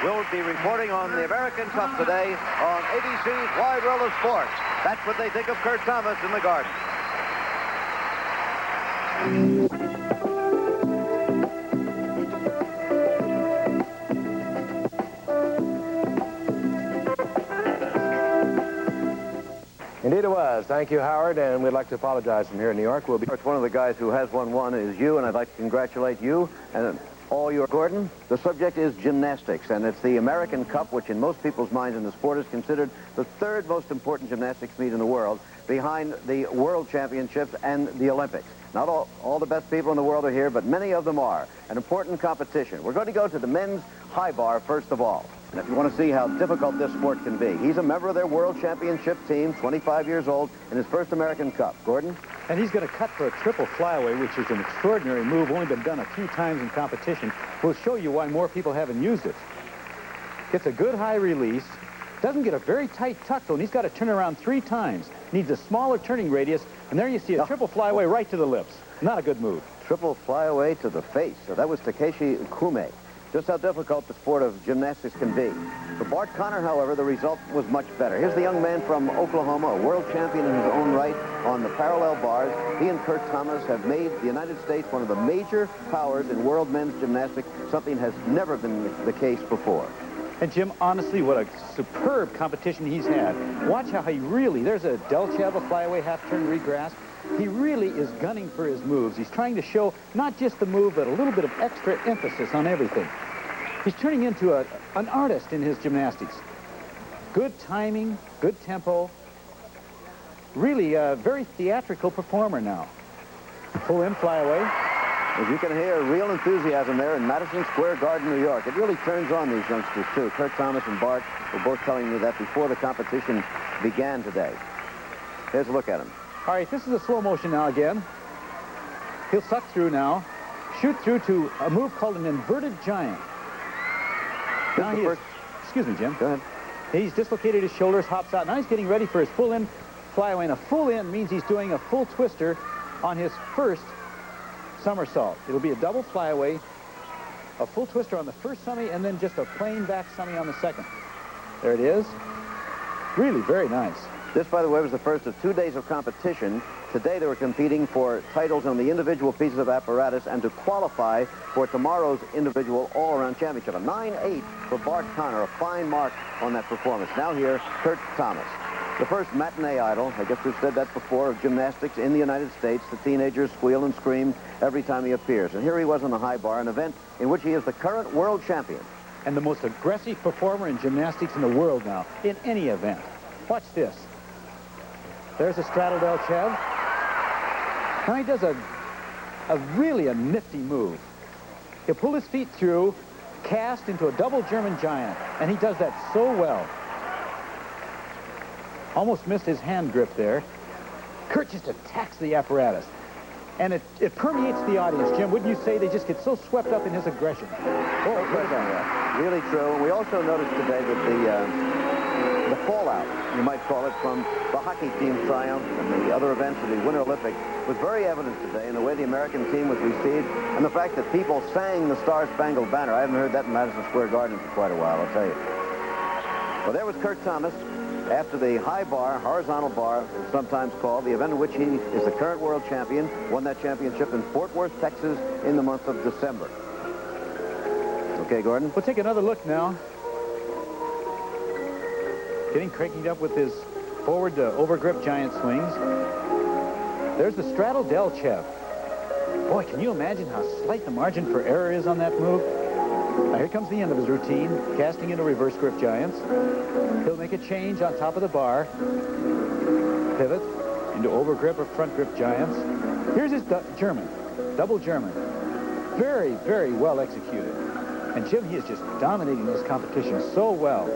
will be reporting on the American Cup today on ABC's Wide World of Sports. That's what they think of Kurt Thomas in the Garden. Indeed it was. Thank you, Howard, and we'd like to apologize from here in New York. We'll be... One of the guys who has won is you, and I'd like to congratulate you and all your... Gordon, the subject is gymnastics, and it's the American Cup, which in most people's minds in the sport is considered the third most important gymnastics meet in the world, behind the World Championships and the Olympics. Not all the best people in the world are here, but many of them are. An important competition. We're going to go to the men's high bar first of all. And if you want to see how difficult this sport can be, he's a member of their World Championship team, 25 years old, in his first American Cup. Gordon? And he's going to cut for a triple flyaway, which is an extraordinary move, only been done a few times in competition. We'll show you why more people haven't used it. Gets a good high release, doesn't get a very tight tuck, though, and he's got to turn around 3 times. Needs a smaller turning radius, and there you see a triple flyaway right to the lips. Not a good move. Triple flyaway to the face. So that was Takeshi Kume. Just how difficult the sport of gymnastics can be. For Bart Connor, however, the result was much better. Here's the young man from Oklahoma, a world champion in his own right on the parallel bars. He and Kurt Thomas have made the United States one of the major powers in world men's gymnastics, something has never been the case before. And Jim, honestly, what a superb competition he's had. Watch how he really, there's a Delchev, a flyaway half-turn regrasp. He really is gunning for his moves. He's trying to show not just the move, but a little bit of extra emphasis on everything. He's turning into an artist in his gymnastics. Good timing, good tempo. Really a very theatrical performer now. Pull in, flyaway. As you can hear, real enthusiasm there in Madison Square Garden, New York. It really turns on these youngsters, too. Kurt Thomas and Bart were both telling me that before the competition began today. Here's a look at him. All right, this is a slow motion now again. He'll suck through now, shoot through to a move called an inverted giant. Now he is, excuse me, Jim. Go ahead. He's dislocated his shoulders, hops out. Now he's getting ready for his full in flyaway. And a full in means he's doing a full twister on his first somersault. It'll be a double flyaway, a full twister on the first summy, and then just a plain back summy on the second. There it is. Really very nice. This, by the way, was the first of 2 days of competition. Today they were competing for titles on the individual pieces of apparatus and to qualify for tomorrow's individual all-around championship. A 9.8 for Bart Connor, a fine mark on that performance. Now here, Kurt Thomas. The first matinee idol, I guess we've said that before, of gymnastics in the United States. The teenagers squeal and scream every time he appears. And here he was on the high bar, an event in which he is the current world champion. And the most aggressive performer in gymnastics in the world now, in any event. Watch this. There's a straddle Delchev. Now he does a really nifty move. He'll pull his feet through, cast into a double German giant, and he does that so well. Almost missed his hand grip there. Kurt just attacks the apparatus. And it permeates the audience, Jim. Wouldn't you say they just get so swept up in his aggression? Oh, really true. And we also noticed today that the fallout, you might call it, from the hockey team triumph and the other events of the Winter Olympics was very evident today in the way the American team was received and the fact that people sang the Star-Spangled Banner. I haven't heard that in Madison Square Garden for quite a while, I'll tell you. Well, there was Kurt Thomas after the high bar, horizontal bar, sometimes called, the event in which he is the current world champion, won that championship in Fort Worth, Texas in the month of December. Okay, Gordon? We'll take another look now. Getting cranking up with his forward overgrip giant swings. There's the straddle Delchev. Boy, can you imagine how slight the margin for error is on that move? Now here comes the end of his routine, casting into reverse grip giants. He'll make a change on top of the bar. Pivot into overgrip or front grip giants. Here's his German, double German. Very, very well executed. And Jim, he is just dominating this competition so well.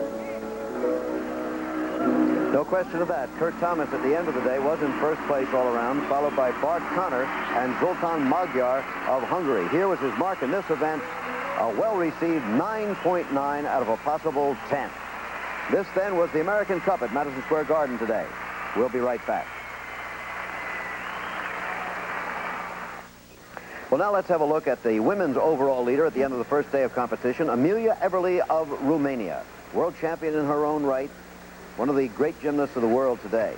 No question of that. Kurt Thomas, at the end of the day, was in first place all around, followed by Bart Connor and Zoltan Magyar of Hungary. Here was his mark in this event, a well-received 9.9 out of a possible 10. This, then, was the American Cup at Madison Square Garden today. We'll be right back. Well, now let's have a look at the women's overall leader at the end of the first day of competition, Amelia Everly of Romania. World champion in her own right, one of the great gymnasts of the world today.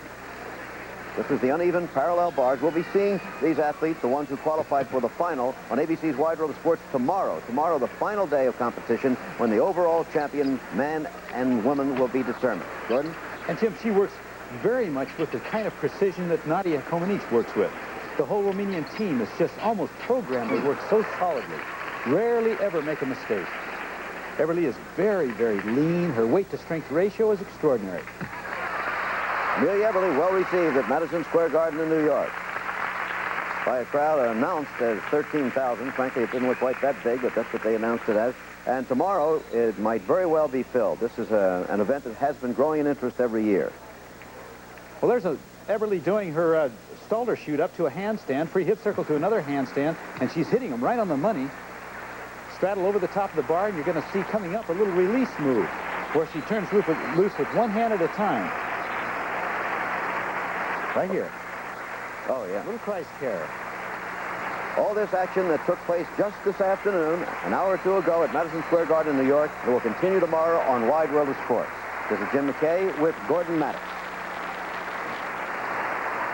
This is the uneven parallel bars. We'll be seeing these athletes, the ones who qualified for the final, on ABC's Wide World of Sports tomorrow. Tomorrow, the final day of competition, when the overall champion, man and woman, will be determined. Gordon? And Tim, she works very much with the kind of precision that Nadia Comaneci works with. The whole Romanian team is just almost programmed to work so solidly. Rarely ever make a mistake. Everly is very, very lean. Her weight-to-strength ratio is extraordinary. Amelia Everly, well received at Madison Square Garden in New York by a crowd announced as 13,000. Frankly, it didn't look quite that big, but that's what they announced it as. And tomorrow, it might very well be filled. This is an event that has been growing in interest every year. Well, there's Everly doing her Stalder shoot up to a handstand, free hip circle to another handstand, and she's hitting them right on the money. Straddle over the top of the bar, and you're going to see coming up a little release move where she turns loose with one hand at a time. Right here. Oh, yeah. Little Christ care. All this action that took place just this afternoon, an hour or two ago at Madison Square Garden in New York, it will continue tomorrow on Wide World of Sports. This is Jim McKay with Gordon Maddox.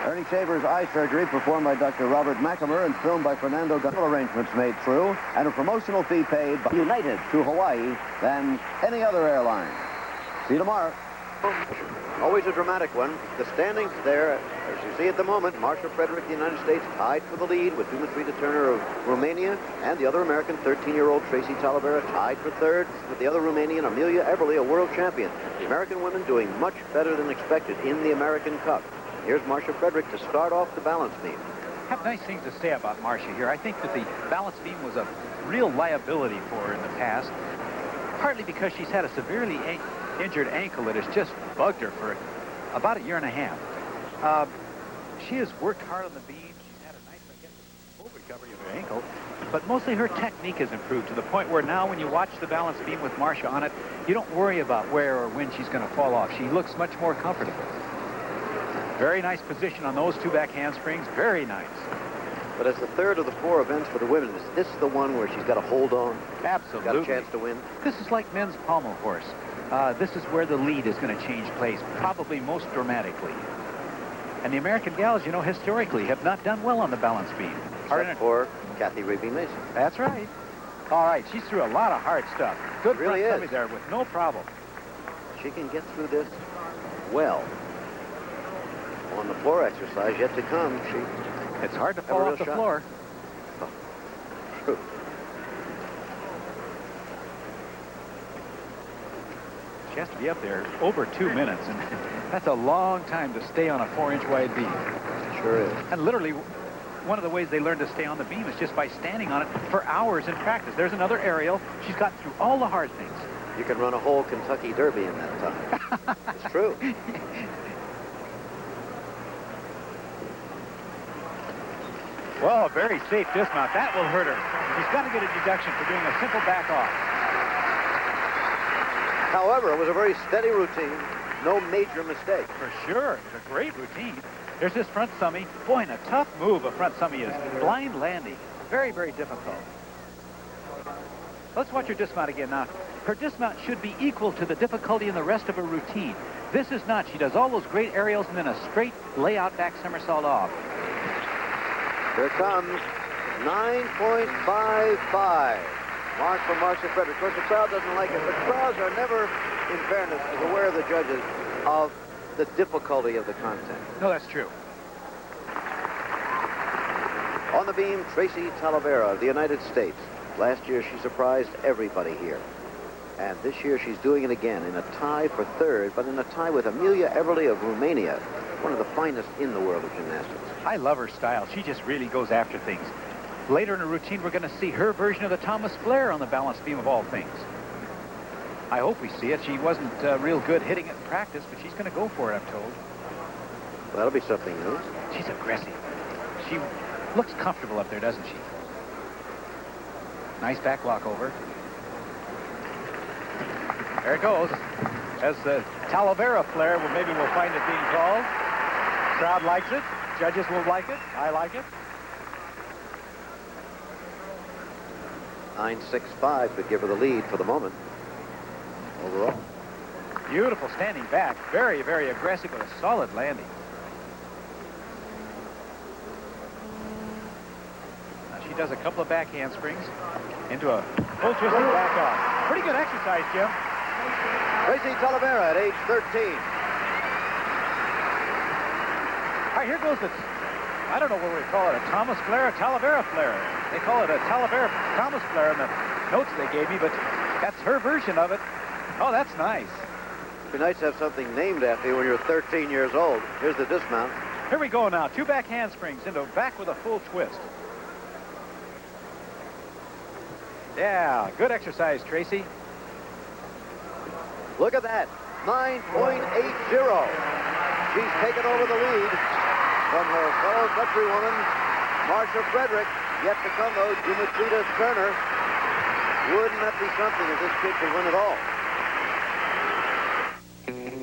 Ernie Shaver's eye surgery performed by Dr. Robert McAmer and filmed by Fernando Gonzalez. Arrangements made through, and a promotional fee paid by United to Hawaii than any other airline. See you tomorrow. Always a dramatic one. The standings there, as you see at the moment, Marcia Frederick, the United States, tied for the lead with Dumas Rita Turner of Romania, and the other American, 13-year-old Tracy Talavera, tied for third with the other Romanian, Amelia Everly, a world champion. The American women doing much better than expected in the American Cup. Here's Marcia Frederick to start off the balance beam. I have nice things to say about Marcia here. I think that the balance beam was a real liability for her in the past, partly because she's had a severely injured ankle that has just bugged her for about a year and a half. She has worked hard on the beam. She's had a nice, full recovery of her ankle, but mostly her technique has improved to the point where now when you watch the balance beam with Marcia on it, you don't worry about where or when she's going to fall off. She looks much more comfortable. Very nice position on those two back handsprings. Very nice. But as the third of the four events for the women, is this the one where she's got to hold on? Absolutely. Got a chance to win? This is like men's pommel horse. This is where the lead is going to change place, probably most dramatically. And the American gals, you know, historically have not done well on the balance beam. Except for Kathy Rigby Mason. That's right. All right, she's through a lot of hard stuff. Good Really front is. tummy there with no problem. She can get through this well. On the floor exercise yet to come, It's hard to fall off the floor. True. She has to be up there over 2 minutes, and that's a long time to stay on a 4-inch wide beam. Sure is. And literally, one of the ways they learn to stay on the beam is just by standing on it for hours in practice. There's another aerial. She's gotten through all the hard things. You can run a whole Kentucky Derby in that time. It's true. Well, a very safe dismount. That will hurt her. She's got to get a deduction for doing a simple back off. However, it was a very steady routine. No major mistake. For sure. It's a great routine. There's this front summy. Boy, and a tough move a front summy is. Blind landing. Very, very difficult. Let's watch her dismount again now. Her dismount should be equal to the difficulty in the rest of her routine. This is not. She does all those great aerials and then a straight layout back somersault off. Here it comes. 9.55. Mark for Marcia Frederick. Of course, the crowd doesn't like it, but crowds are never, in fairness, as aware of the judges of the difficulty of the content. No, that's true. On the beam, Tracy Talavera of the United States. Last year, she surprised everybody here. And this year, she's doing it again in a tie for third, but in a tie with Amelia Everly of Romania, one of the finest in the world of gymnastics. I love her style. She just really goes after things. Later in her routine, we're going to see her version of the Thomas Flair on the balance beam of all things. I hope we see it. She wasn't real good hitting it in practice, but she's going to go for it, I'm told. That'll be something new. She's aggressive. She looks comfortable up there, doesn't she? Nice back walk over. There it goes. As the Talavera Flair, well, maybe we'll find it being called. Crowd likes it. Judges will like it. I like it. 9.65 could give her the lead for the moment overall. Beautiful standing back. Very, very aggressive with a solid landing. Now she does a couple of back handsprings into a full twisting back off. Pretty good exercise, Jim. Tracy Talavera at age 13. All right, here goes the, I don't know what we call it, a Thomas flare, a Talavera flare. They call it a Talavera Thomas flare in the notes they gave me, but that's her version of it. Oh, that's nice. It'd be nice to have something named after you when you're 13 years old. Here's the dismount. Here we go now. 2 back handsprings into back with a full twist. Yeah, good exercise, Tracy. Look at that, 9.80. She's taken over the lead from her fellow countrywoman, Marcia Frederick. Yet to come, though, Dimitrita Turner. Wouldn't that be something if this kid could win it all?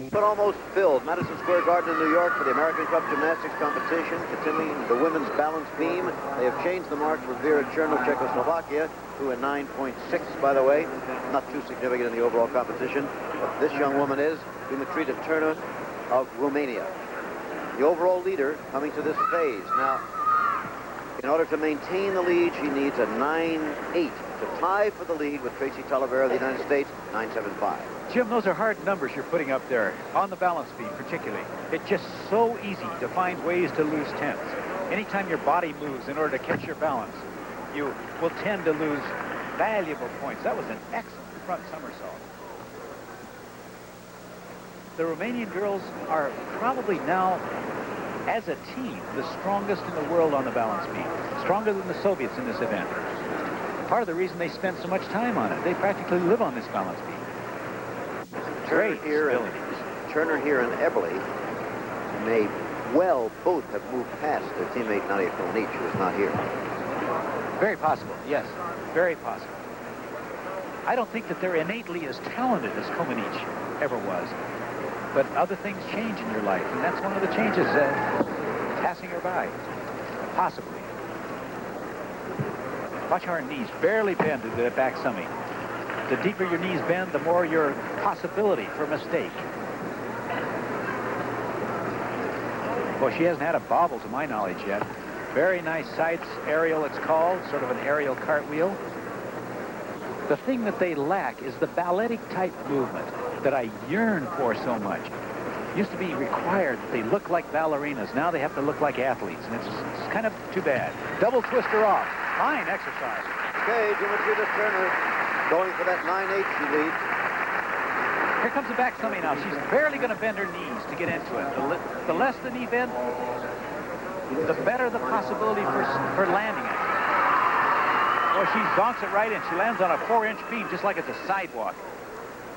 But almost filled Madison Square Garden in New York for the American Cup Gymnastics competition, continuing the women's balance beam. They have changed the mark for Vera Cherno, Czechoslovakia, who in 9.6, by the way, not too significant in the overall competition. But this young woman is Dimitrita Turner of Romania, the overall leader coming to this phase. Now, in order to maintain the lead, she needs a 9.8 to tie for the lead with Tracy Talavera of the United States, 9.75. Jim, those are hard numbers you're putting up there, on the balance beam particularly. It's just so easy to find ways to lose tenths. Anytime your body moves in order to catch your balance, you will tend to lose valuable points. That was an excellent front somersault. The Romanian girls are probably now, as a team, the strongest in the world on the balance beam. Stronger than the Soviets in this event. Part of the reason they spend so much time on it, they practically live on this balance beam. Great Turner here and Eberle may well both have moved past their teammate Nadia Comaneci, who is not here. Very possible, yes. Very possible. I don't think that they're innately as talented as Comaneci ever was. But other things change in your life, and that's one of the changes, passing her by. Possibly. Watch how her knees barely bend to the back summing. The deeper your knees bend, the more your possibility for mistake. Well, she hasn't had a bobble to my knowledge yet. Very nice sides aerial, it's called, sort of an aerial cartwheel. The thing that they lack is the balletic type movement that I yearn for so much. It used to be required that they look like ballerinas. Now they have to look like athletes, and it's kind of too bad. Double twister off. Fine exercise. Okay, Dimitrita Turner going for that 9.8 she leads. Here comes the back summing now. She's barely going to bend her knees to get into it. The less the knee bend, the better the possibility for landing it. Oh, she zonks it right in. She lands on a 4-inch beam just like it's a sidewalk.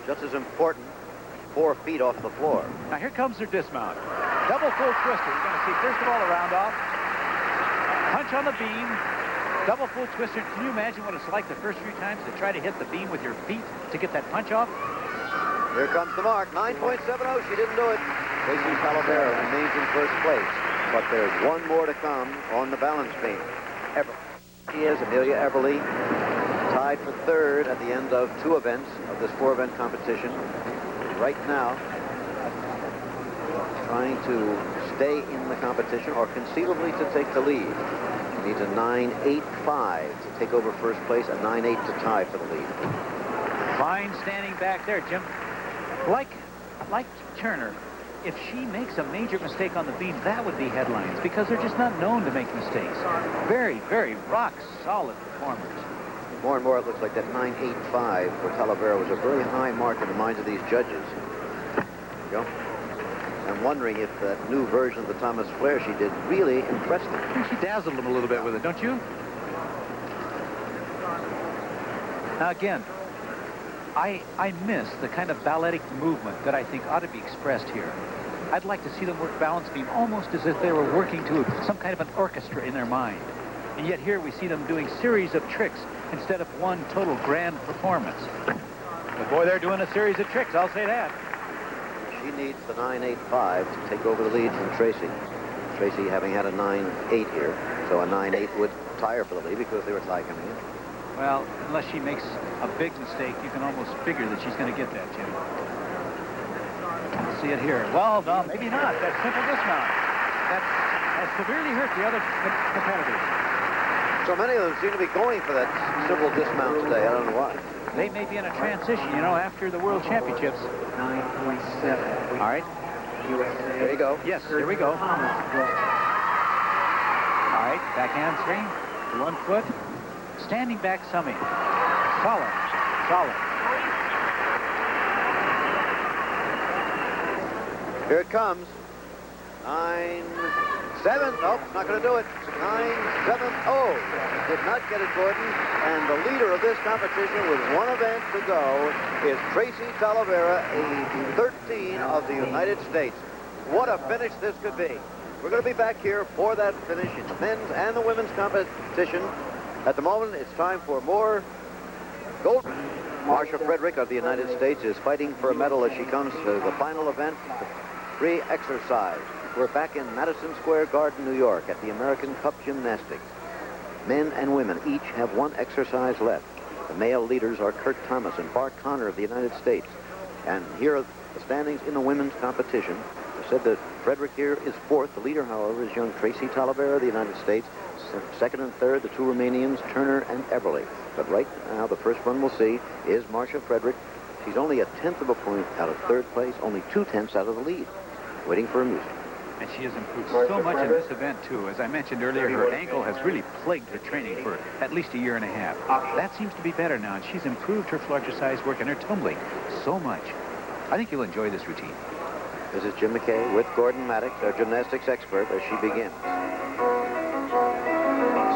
Just as important, 4 feet off the floor. Now here comes her dismount. Double full twister. You're going to see first of all a round off. Punch on the beam. Double full twister. Can you imagine what it's like the first few times to try to hit the beam with your feet to get that punch off? Here comes the mark, 9.70. She didn't do it. Tracy Talavera remains in first place, but there's one more to come on the balance beam. She is Amelia Eberle, tied for third at the end of 2 events of this 4-event competition. Right now, trying to stay in the competition or conceivably to take the lead. She needs a 9.85 to take over first place, a 9.8 to tie for the lead. Fine standing back there, Jim. Like Turner, if she makes a major mistake on the beam, that would be headlines because they're just not known to make mistakes. Very, very rock-solid performers. More and more, it looks like that 9.85 for Talavera was a very high mark in the minds of these judges. There you go. I'm wondering if that new version of the Thomas Flare she did really impressed them. She dazzled them a little bit with it, don't you? Now, again, I miss the kind of balletic movement that I think ought to be expressed here. I'd like to see them work balance beam almost as if they were working to some kind of an orchestra in their mind. And yet here we see them doing series of tricks instead of one total grand performance. But boy, they're doing a series of tricks, I'll say that. She needs the 9.85 to take over the lead from Tracy. Tracy having had a 9.8 here, so a 9.8 would tie her for the lead because they were tie coming in. Well, unless she makes a big mistake, you can almost figure that she's going to get that, Jim. See it here. Well, no, maybe not. That simple dismount. That has severely hurt the other competitors. So many of them seem to be going for that simple dismount today. I don't know why. They may be in a transition, you know, after the World Championships. 9.7. All right. There you go. Yes, here we go. All right, back handstring, 1 foot, standing back summy. Solid, solid. Here it comes. 9-7. Nope, not going to do it. 9-7-0. Did not get it, Gordon. And the leader of this competition with one event to go is Tracy Talavera, a 13 of the United States. What a finish this could be. We're going to be back here for that finish in the men's and the women's competition. At the moment, it's time for more gold. Marcia Frederick of the United States is fighting for a medal as she comes to the final event, the free exercise. We're back in Madison Square Garden, New York, at the American Cup Gymnastics. Men and women each have one exercise left. The male leaders are Kurt Thomas and Bart Connor of the United States. And here are the standings in the women's competition. I said that Frederick here is fourth. The leader, however, is young Tracy Talavera of the United States. Second and third, the two Romanians, Turner and Everly. But right now, the first one we'll see is Marcia Frederick. She's only a tenth of a point out of third place, only 2/10 out of the lead. Waiting for her music. And she has improved so much in this event, too. As I mentioned earlier, her ankle has really plagued her training for at least a year and a half. That seems to be better now, and she's improved her floor exercise work and her tumbling so much. I think you'll enjoy this routine. This is Jim McKay with Gordon Maddox, our gymnastics expert, as she begins.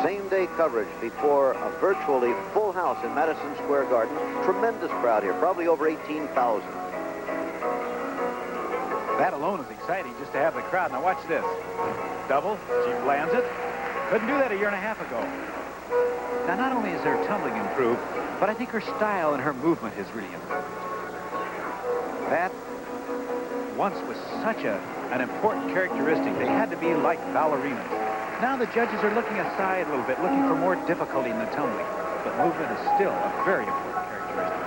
Same-day coverage before a virtually full house in Madison Square Garden. Tremendous crowd here, probably over 18,000. That alone is exciting, just to have the crowd. Now watch this. Double, she lands it. Couldn't do that a year and a half ago. Now not only is her tumbling improved, but I think her style and her movement has really improved. That once was such an important characteristic. They had to be like ballerinas. Now the judges are looking aside a little bit, looking for more difficulty in the tumbling. But movement is still a very important characteristic.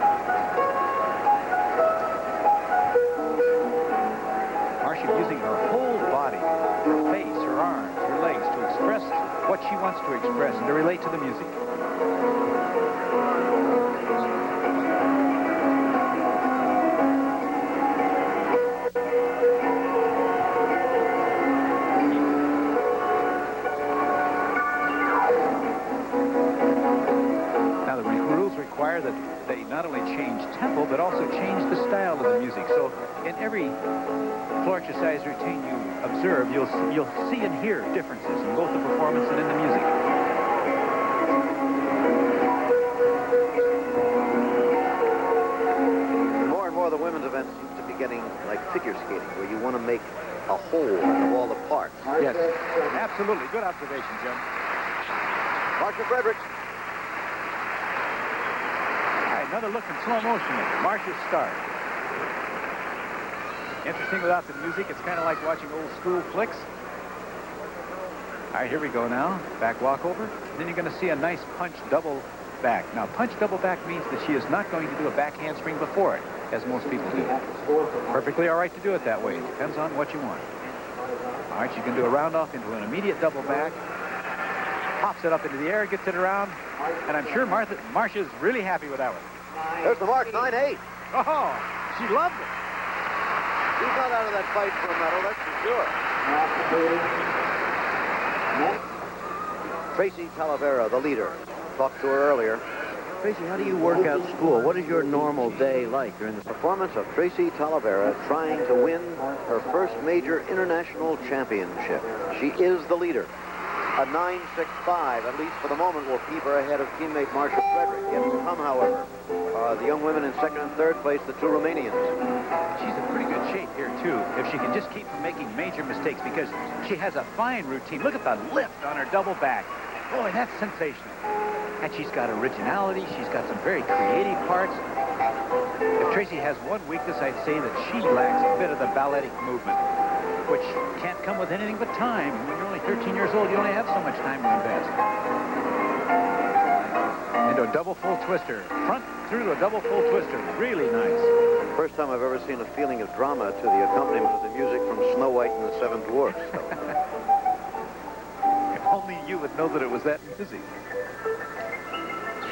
Marcia using her whole body, her face, her arms, her legs to express what she wants to express and to relate to the music. That they not only change tempo, but also change the style of the music. So in every floor exercise routine you observe, you'll see and hear differences in both the performance and in the music. More and more the women's events seem to be getting like figure skating, where you want to make a whole of all the parts. Yes, absolutely. Good observation, Jim. Marcia Frederick. Another look in slow motion at Marcia's start. Interesting without the music. It's kind of like watching old school flicks. All right, here we go now. Back walkover. Then you're going to see a nice punch double back. Now, punch double back means that she is not going to do a back handspring before it, as most people do. Perfectly all right to do it that way. It depends on what you want. All right, you can do a round off into an immediate double back. Pops it up into the air, gets it around. And I'm sure Marcia's really happy with that one. There's the mark, 9-8. Oh, she loved it. She's not out of that fight for a medal, that's for sure. Tracy Talavera, the leader. Talked to her earlier. Tracy, how do you work out school? What is your normal day like during the performance of Tracy Talavera trying to win her first major international championship? She is the leader. A 9.65, at least for the moment, will keep her ahead of teammate Marcia Frederick. Yet to come, however, the young women in second and third place, the two Romanians. She's in pretty good shape here, too, if she can just keep from making major mistakes, because she has a fine routine. Look at the lift on her double back. Boy, that's sensational. And she's got originality. She's got some very creative parts. If Tracy has one weakness, I'd say that she lacks a bit of the balletic movement, which can't come with anything but time. When you're only 13 years old, you only have so much time to invest. And into a double full twister. Front through to a double full twister. Really nice. First time I've ever seen a feeling of drama to the accompaniment of the music from Snow White and the Seven Dwarfs. If only you would know that it was that music.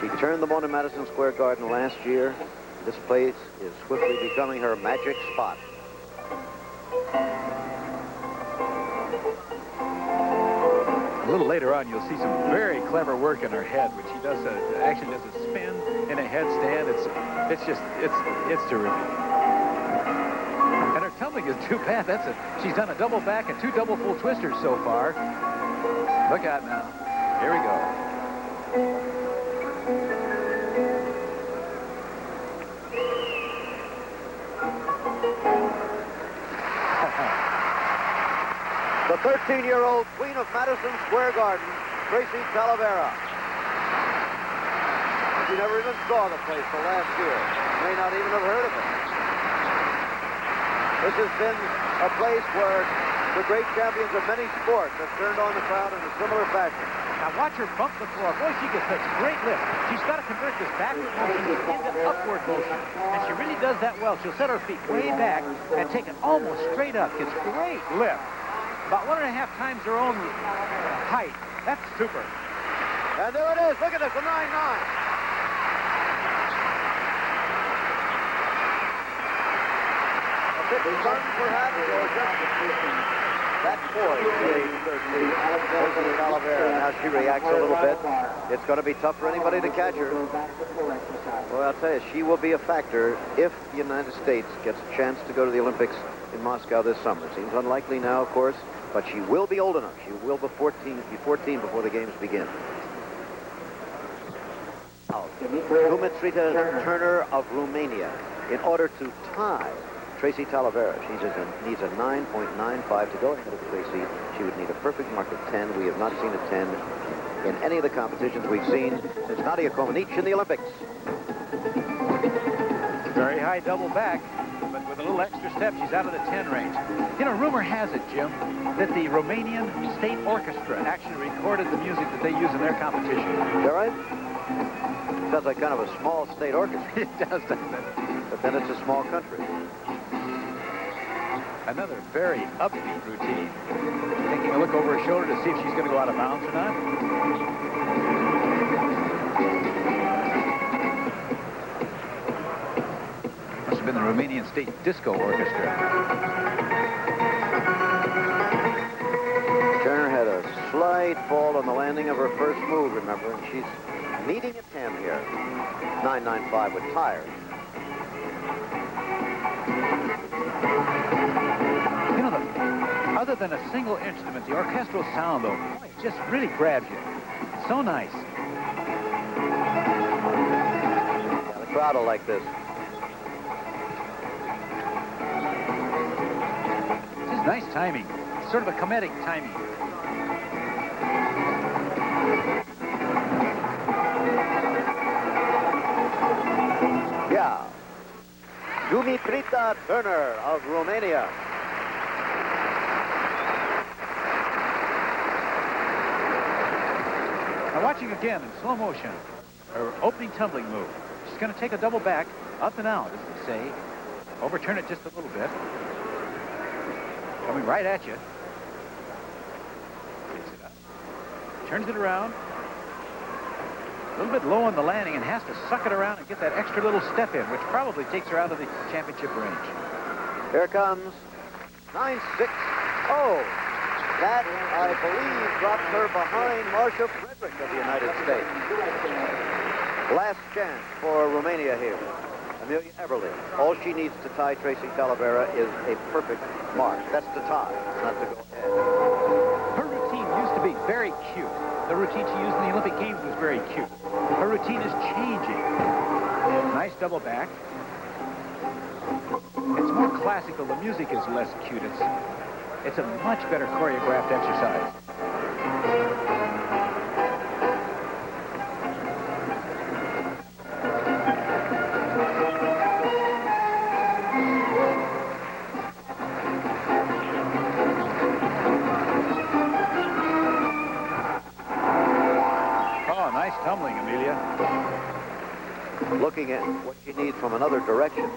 She turned them on in Madison Square Garden last year. This place is swiftly becoming her magic spot. A little later on, you'll see some very clever work in her head, which she does actually does a spin in a headstand. It's terrific. And her tumbling is too bad. She's done a double back and 2 double full twisters so far. Look out now. Here we go. The 13-year-old queen of Madison Square Garden, Tracy Talavera. She never even saw the place till last year. May not even have heard of it. This has been a place where the great champions of many sports have turned on the crowd in a similar fashion. Now watch her bump the floor. Boy, she gets such great lift. She's got to convert this backward motion into upward motion. And she really does that well. She'll set her feet way back and take it almost straight up. Gets great lift. About 1.5 times her own height. That's super. And there it is. Look at this, a 9-9. A bit sun, perhaps, or just that poise. Now she reacts a little bit. It's going to be tough for anybody to catch her. Well, I'll tell you, she will be a factor if the United States gets a chance to go to the Olympics in Moscow this summer. Seems unlikely now, of course, but she will be old enough. She will be 14 before the games begin. Dumitrita Turner of Romania. In order to tie Tracy Talavera, she needs a 9.95 to go ahead of Tracy. She would need a perfect mark of 10. We have not seen a 10 in any of the competitions we've seen since Nadia Comaneci in the Olympics. Very high double back, but with a little extra step, she's out of the 10 range. You know, rumor has it, Jim, that the Romanian State Orchestra actually recorded the music that they use in their competition. Is that right? Sounds like kind of a small state orchestra. It does, doesn't it? But then it's a small country. Another very upbeat routine. Taking a look over her shoulder to see if she's going to go out of bounds or not. Must have been the Romanian State Disco Orchestra. Turner had a slight fall on the landing of her first move, remember, and she's needing a 10 here. 9.95 would tie her. You know, other than a single instrument, the orchestral sound, though, boy, it just really grabs you. So nice. Yeah, the crowd will like this. Just nice timing. Sort of a comedic timing. Yeah. Dumitrita Turner of Romania. Now watching again in slow motion, her opening tumbling move. She's going to take a double back, up and out, as they say. Overturn it just a little bit. Coming right at you. Gets it up. Turns it around. A little bit low on the landing and has to suck it around and get that extra little step in, which probably takes her out of the championship range. Here comes 9.6. Oh, that, I believe, drops her behind Marcia Frederick of the United States. Last chance for Romania here. Amelia Everly. All she needs to tie Tracy Talavera is a perfect mark. That's to tie, not to go ahead. Her routine used to be very cute. The routine she used in the Olympic Games was very cute. Her routine is changing. Nice double back. It's more classical. The music is less cute. It's a much better choreographed exercise. Oh, nice tumbling, Amelia. what she needs from another direction.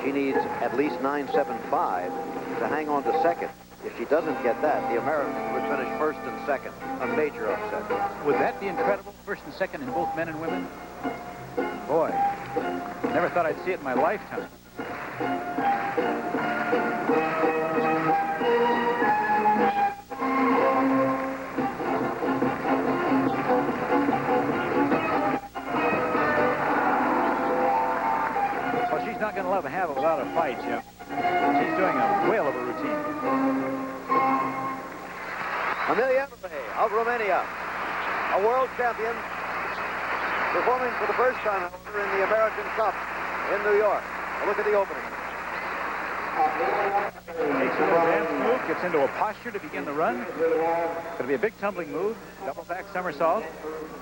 She needs at least 9.75 to hang on to second. If she doesn't get that, the Americans would finish first and second. A major upset. Would that be incredible? First and second in both men and women? Boy, never thought I'd see it in my lifetime. Well, she's not going to have it without a fight, Jim. She's doing a whale of a routine. Amelia of Romania, a world champion, performing for the first time, however, in the American Cup in New York. A look at the opening. Takes a little dance move, gets into a posture to begin the run. Going to be a big tumbling move, double back somersault.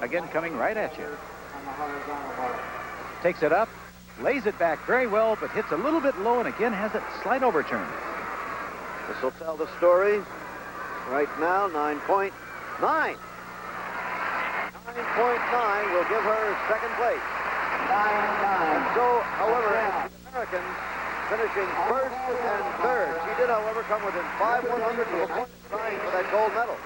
Again, coming right at you. Takes it up, lays it back very well, but hits a little bit low and again has a slight overturn. This will tell the story. Right now, 9.9. 9.9 will give her second place. And so, however, the Americans finishing first and third. She did, however, come within 5/100 of a point trying for that gold medal.